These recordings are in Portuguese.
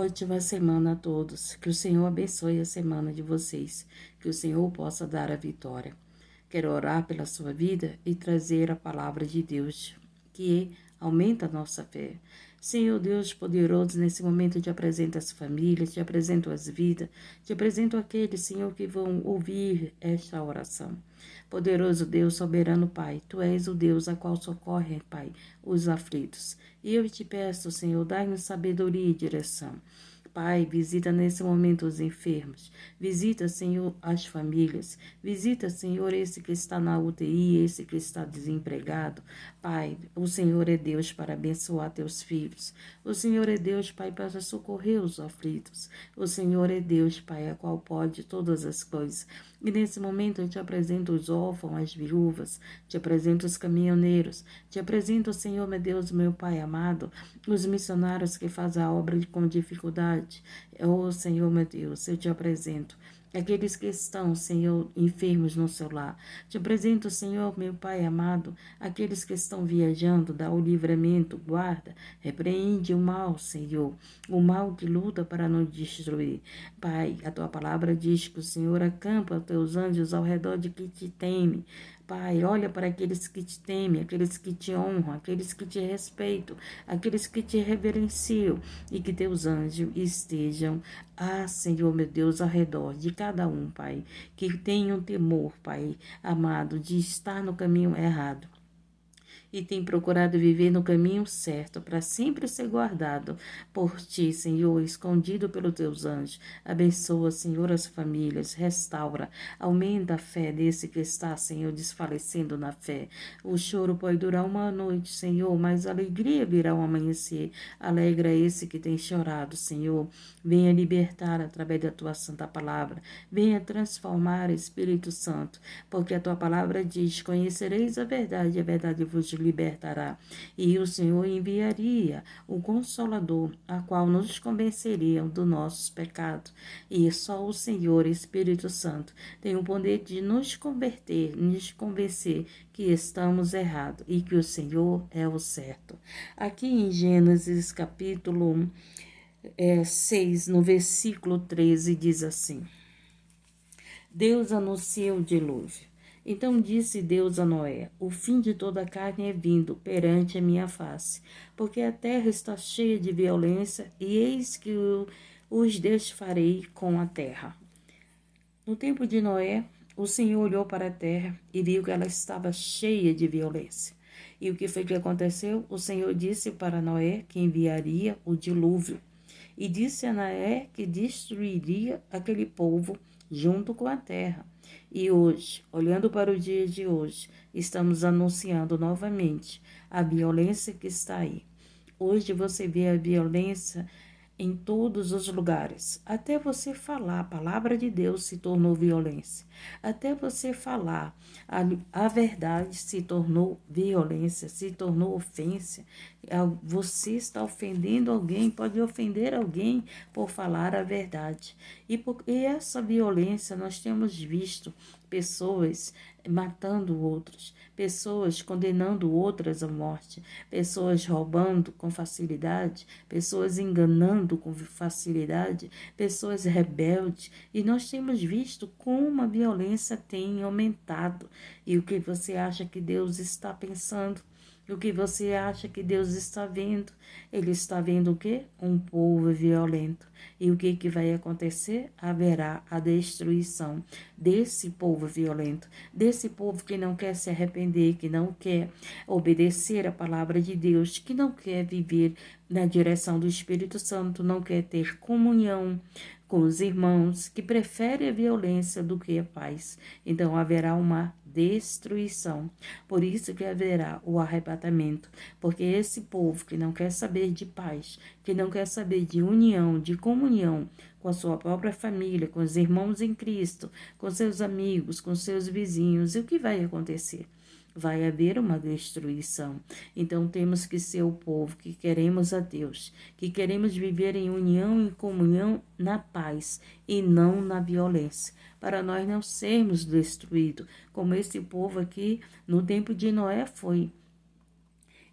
ótima semana a todos. Que o Senhor abençoe a semana de vocês. Que o Senhor possa dar a vitória. Quero orar pela sua vida e trazer a palavra de Deus, que aumenta a nossa fé. Senhor Deus poderoso, nesse momento te apresento as famílias, te apresento as vidas, te apresento aqueles, Senhor, que vão ouvir esta oração. Poderoso Deus, soberano Pai, Tu és o Deus a qual socorre, Pai, os aflitos. E eu te peço, Senhor, dai-nos sabedoria e direção. Pai, visita nesse momento os enfermos. Visita, Senhor, as famílias. Visita, Senhor, esse que está na UTI, esse que está desempregado. Pai, o Senhor é Deus para abençoar teus filhos. O Senhor é Deus, Pai, para socorrer os aflitos. O Senhor é Deus, Pai, a qual pode todas as coisas. E nesse momento eu te apresento os órfãos, as viúvas, te apresento os caminhoneiros, te apresento, Senhor, meu Deus, meu Pai amado, os missionários que fazem a obra com dificuldade. Oh, Senhor, meu Deus, eu te apresento aqueles que estão, Senhor, enfermos no seu lar. Te apresento, Senhor, meu Pai amado, aqueles que estão viajando, dá o livramento, guarda, repreende o mal, Senhor, o mal que luta para nos destruir. Pai, a tua palavra diz que o Senhor acampa os teus anjos ao redor de que te teme. Pai, olha para aqueles que te temem, aqueles que te honram, aqueles que te respeitam, aqueles que te reverenciam, e que teus anjos estejam, Senhor, meu Deus, ao redor de cada um, Pai, que tenham temor, Pai amado, de estar no caminho errado e tem procurado viver no caminho certo, para sempre ser guardado por ti, Senhor, escondido pelos teus anjos. Abençoa, Senhor, as famílias, restaura, aumenta a fé desse que está, Senhor, desfalecendo na fé. O choro pode durar uma noite, Senhor, mas a alegria virá ao amanhecer. Alegra esse que tem chorado, Senhor. Venha libertar através da tua santa palavra. Venha transformar, Espírito Santo, porque a tua palavra diz: conhecereis a verdade vos libertará. E o Senhor enviaria o Consolador, a qual nos convenceria dos nossos pecados. E só o Senhor, Espírito Santo, tem o poder de nos converter, nos convencer que estamos errados e que o Senhor é o certo. Aqui em Gênesis capítulo 6, no versículo 13, diz assim: Deus anuncia o dilúvio. Então disse Deus a Noé: o fim de toda a carne é vindo perante a minha face, porque a terra está cheia de violência, e eis que os desfarei com a terra. No tempo de Noé, o Senhor olhou para a terra e viu que ela estava cheia de violência. E o que foi que aconteceu? O Senhor disse para Noé que enviaria o dilúvio. E disse a Noé que destruiria aquele povo junto com a terra. E hoje, olhando para o dia de hoje, estamos anunciando novamente a violência que está aí. Hoje você vê a violência em todos os lugares. Até você falar a palavra de Deus se tornou violência. Até você falar a verdade se tornou violência, se tornou ofensa. Você está ofendendo alguém, pode ofender alguém por falar a verdade. E essa violência nós temos visto pessoas matando outros, pessoas condenando outras à morte, pessoas roubando com facilidade, pessoas enganando com facilidade, pessoas rebeldes. E nós temos visto como a violência tem aumentado. E o que você acha que Deus está pensando? O que você acha que Deus está vendo? Ele está vendo o quê? Um povo violento. E o que vai acontecer? Haverá a destruição desse povo violento, desse povo que não quer se arrepender, que não quer obedecer a palavra de Deus, que não quer viver na direção do Espírito Santo, não quer ter comunhão com os irmãos, que prefere a violência do que a paz. Então haverá uma destruição. Por isso que haverá o arrebatamento, porque esse povo que não quer saber de paz, que não quer saber de união, de comunhão com a sua própria família, com os irmãos em Cristo, com seus amigos, com seus vizinhos, e o que vai acontecer? Vai haver uma destruição. Então temos que ser o povo que queremos a Deus, que queremos viver em união e comunhão na paz e não na violência, para nós não sermos destruídos, como esse povo aqui no tempo de Noé foi.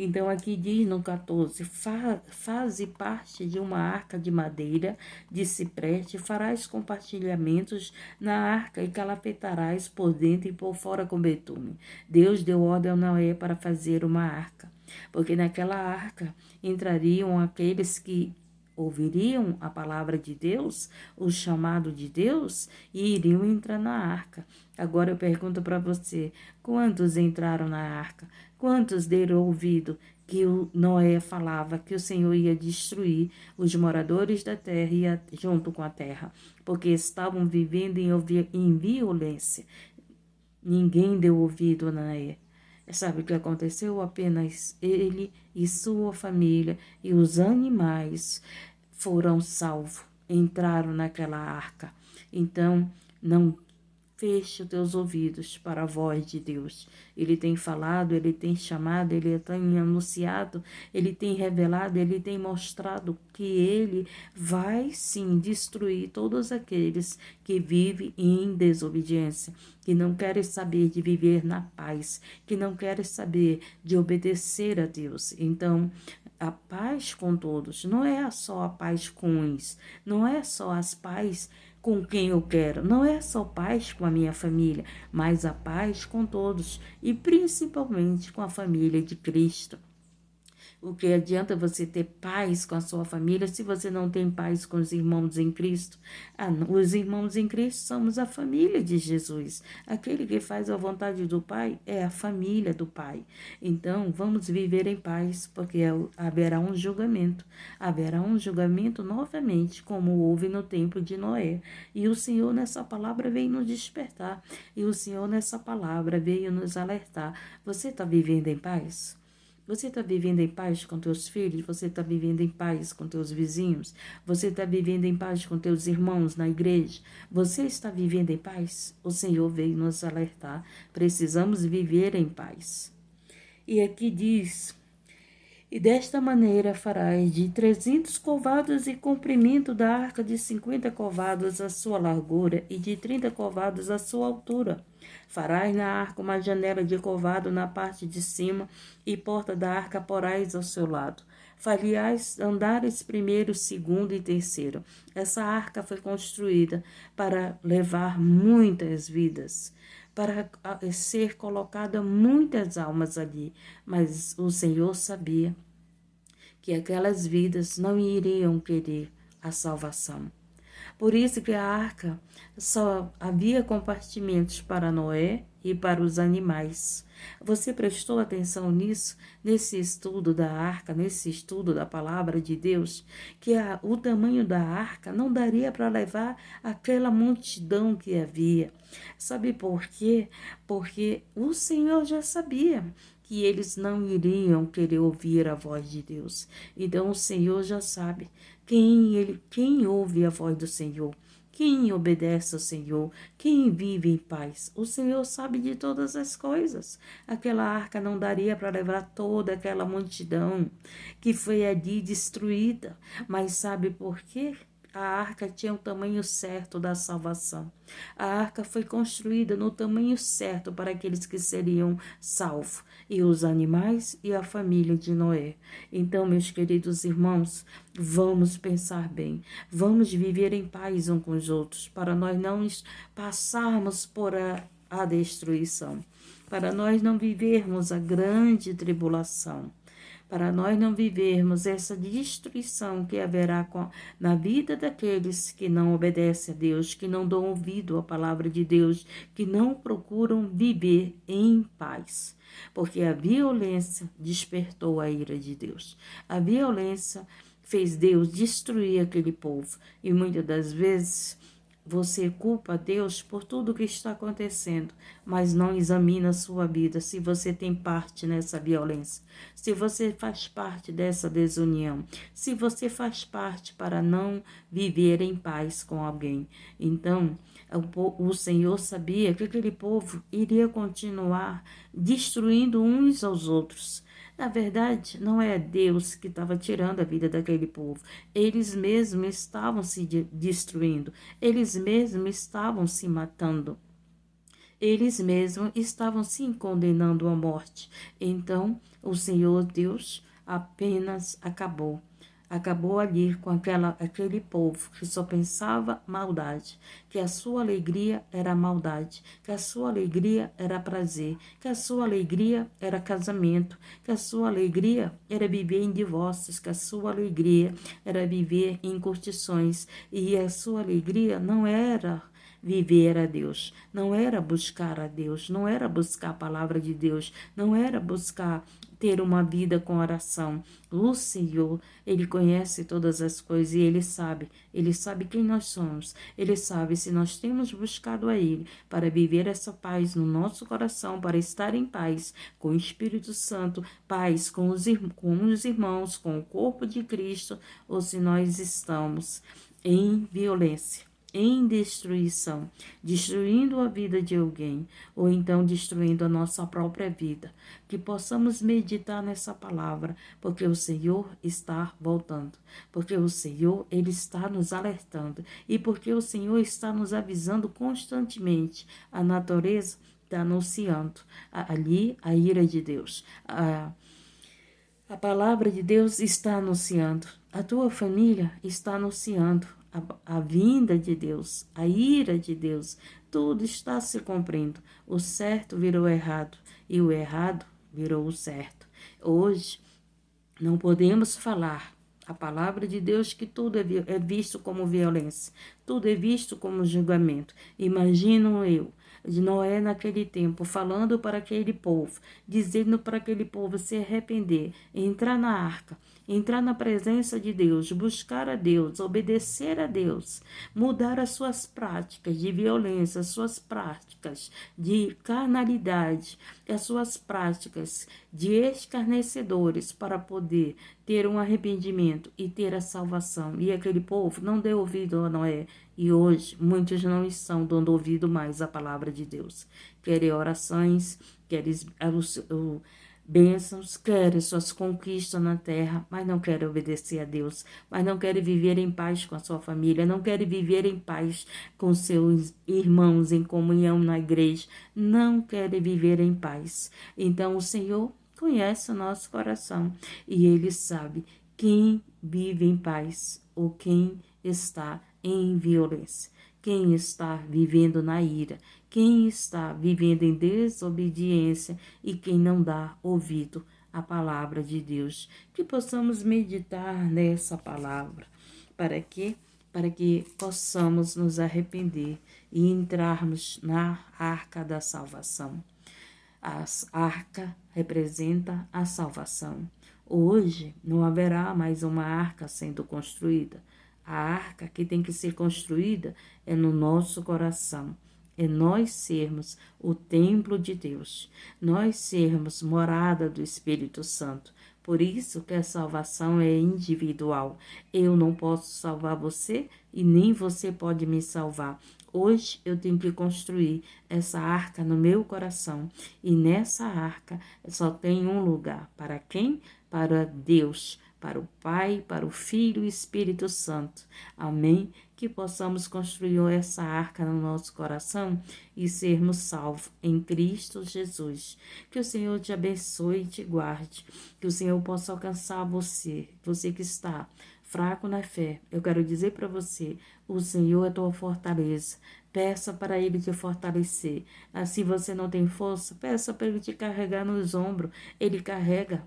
Então aqui diz no 14, faze parte de uma arca de madeira, de cipreste, farás compartilhamentos na arca e calafetarás por dentro e por fora com betume. Deus deu ordem a Noé para fazer uma arca, porque naquela arca entrariam aqueles que ouviriam a palavra de Deus, o chamado de Deus, e iriam entrar na arca. Agora eu pergunto para você, quantos entraram na arca? Quantos deram ouvido que o Noé falava que o Senhor ia destruir os moradores da terra e junto com a terra, porque estavam vivendo em violência. Ninguém deu ouvido a Noé. Sabe o que aconteceu? Apenas ele e sua família e os animais foram salvos, entraram naquela arca. Então, não feche os teus ouvidos para a voz de Deus. Ele tem falado, ele tem chamado, ele tem anunciado, ele tem revelado, ele tem mostrado que ele vai sim destruir todos aqueles que vivem em desobediência, que não querem saber de viver na paz, que não querem saber de obedecer a Deus. Então, a paz com todos, não é só a paz com uns, não é só as paz com quem eu quero, não é só paz com a minha família, mas a paz com todos e principalmente com a família de Cristo. O que adianta você ter paz com a sua família se você não tem paz com os irmãos em Cristo? Os irmãos em Cristo somos a família de Jesus. Aquele que faz a vontade do Pai é a família do Pai. Então, vamos viver em paz, porque haverá um julgamento. Haverá um julgamento novamente, como houve no tempo de Noé. E o Senhor nessa palavra veio nos despertar. E o Senhor nessa palavra veio nos alertar. Você está vivendo em paz? Você está vivendo em paz com teus filhos? Você está vivendo em paz com teus vizinhos? Você está vivendo em paz com teus irmãos na igreja? Você está vivendo em paz? O Senhor veio nos alertar. Precisamos viver em paz. E aqui diz: e desta maneira farás de 300 covados e comprimento da arca de 50 covados a sua largura e de 30 covados a sua altura. Farás na arca uma janela de covado na parte de cima e porta da arca porás ao seu lado. Farias andares primeiro, segundo e terceiro. Essa arca foi construída para levar muitas vidas, para ser colocada muitas almas ali, mas o Senhor sabia que aquelas vidas não iriam querer a salvação. Por isso que a arca só havia compartimentos para Noé e para os animais. Você prestou atenção nisso, nesse estudo da arca, nesse estudo da palavra de Deus, que o tamanho da arca não daria para levar aquela multidão que havia. Sabe por quê? Porque o Senhor já sabia que eles não iriam querer ouvir a voz de Deus. Então o Senhor já sabe quem ouve a voz do Senhor, quem obedece ao Senhor, quem vive em paz. O Senhor sabe de todas as coisas. Aquela arca não daria para levar toda aquela multidão que foi ali destruída. Mas sabe por quê? A arca tinha o tamanho certo da salvação. A arca foi construída no tamanho certo para aqueles que seriam salvos, e os animais e a família de Noé. Então, meus queridos irmãos, vamos pensar bem, vamos viver em paz uns com os outros, para nós não passarmos por a destruição, para nós não vivermos a grande tribulação, para nós não vivermos essa destruição que haverá na vida daqueles que não obedecem a Deus, que não dão ouvido à palavra de Deus, que não procuram viver em paz. Porque a violência despertou a ira de Deus. A violência fez Deus destruir aquele povo. E muitas das vezes você culpa Deus por tudo que está acontecendo, mas não examina a sua vida, se você tem parte nessa violência, se você faz parte dessa desunião, se você faz parte para não viver em paz com alguém. Então, o Senhor sabia que aquele povo iria continuar destruindo uns aos outros. Na verdade, não é Deus que estava tirando a vida daquele povo. Eles mesmos estavam se destruindo. Eles mesmos estavam se matando. eles mesmos estavam se condenando à morte. Então, o Senhor Deus apenas acabou ali com aquele povo que só pensava maldade, que a sua alegria era maldade, que a sua alegria era prazer, que a sua alegria era casamento, que a sua alegria era viver em divórcios, que a sua alegria era viver em curtições, e a sua alegria não era viver a Deus, não era buscar a Deus, não era buscar a palavra de Deus, não era buscar ter uma vida com oração. O Senhor, Ele conhece todas as coisas e Ele sabe quem nós somos, Ele sabe se nós temos buscado a Ele para viver essa paz no nosso coração, para estar em paz com o Espírito Santo, paz com os irmãos, com o corpo de Cristo, ou se nós estamos em violência, em destruição, destruindo a vida de alguém, ou então destruindo a nossa própria vida. Que possamos meditar nessa palavra, porque o Senhor está voltando, porque o Senhor, Ele está nos alertando, e porque o Senhor está nos avisando constantemente. A natureza está anunciando ali a ira de Deus. A palavra de Deus está anunciando, a tua família está anunciando a vinda de Deus, a ira de Deus, tudo está se cumprindo. O certo virou errado e o errado virou o certo. Hoje não podemos falar a palavra de Deus que tudo é visto como violência, tudo é visto como julgamento. Imagino eu, de Noé naquele tempo, falando para aquele povo, dizendo para aquele povo se arrepender, entrar na arca, entrar na presença de Deus, buscar a Deus, obedecer a Deus, mudar as suas práticas de violência, as suas práticas de carnalidade, as suas práticas de escarnecedores para poder ter um arrependimento e ter a salvação. E aquele povo não deu ouvido a Noé. E hoje muitos não estão dando ouvido mais à palavra de Deus. Querem orações, querem bênçãos, querem suas conquistas na terra, mas não querem obedecer a Deus, mas não querem viver em paz com a sua família, não querem viver em paz com seus irmãos em comunhão na igreja, não querem viver em paz. Então o Senhor conhece o nosso coração e Ele sabe quem vive em paz ou quem está em violência, quem está vivendo na ira, quem está vivendo em desobediência e quem não dá ouvido à palavra de Deus. Que possamos meditar nessa palavra. Para quê? Para que possamos nos arrepender e entrarmos na arca da salvação. A arca representa a salvação. Hoje não haverá mais uma arca sendo construída. A arca que tem que ser construída é no nosso coração. É nós sermos o templo de Deus. Nós sermos morada do Espírito Santo. Por isso que a salvação é individual. Eu não posso salvar você e nem você pode me salvar. Hoje eu tenho que construir essa arca no meu coração. E nessa arca só tem um lugar. Para quem? Para Deus, para o Pai, para o Filho e o Espírito Santo. Amém? Que possamos construir essa arca no nosso coração e sermos salvos em Cristo Jesus. Que o Senhor te abençoe e te guarde. Que o Senhor possa alcançar você que está fraco na fé. Eu quero dizer para você, o Senhor é tua fortaleza. Peça para Ele te fortalecer. Assim você não tem força, peça para Ele te carregar nos ombros. Ele carrega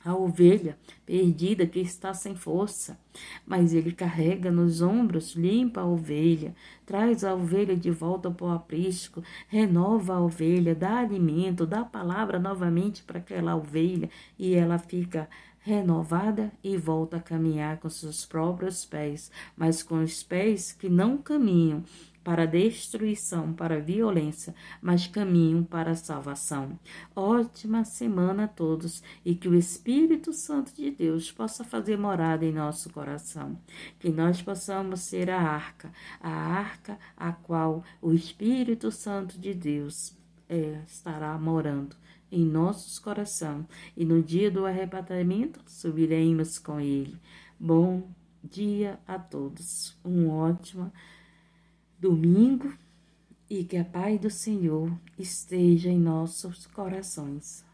a ovelha perdida que está sem força, mas Ele carrega nos ombros, limpa a ovelha, traz a ovelha de volta para o aprisco, renova a ovelha, dá alimento, dá palavra novamente para aquela ovelha e ela fica renovada e volta a caminhar com seus próprios pés, mas com os pés que não caminham para a destruição, para a violência, mas caminham para a salvação. Ótima semana a todos e que o Espírito Santo de Deus possa fazer morada em nosso coração. Que nós possamos ser a arca a qual o Espírito Santo de Deus estará morando em nossos corações e no dia do arrebatamento subiremos com Ele. Bom dia a todos, um ótimo domingo e que a paz do Senhor esteja em nossos corações.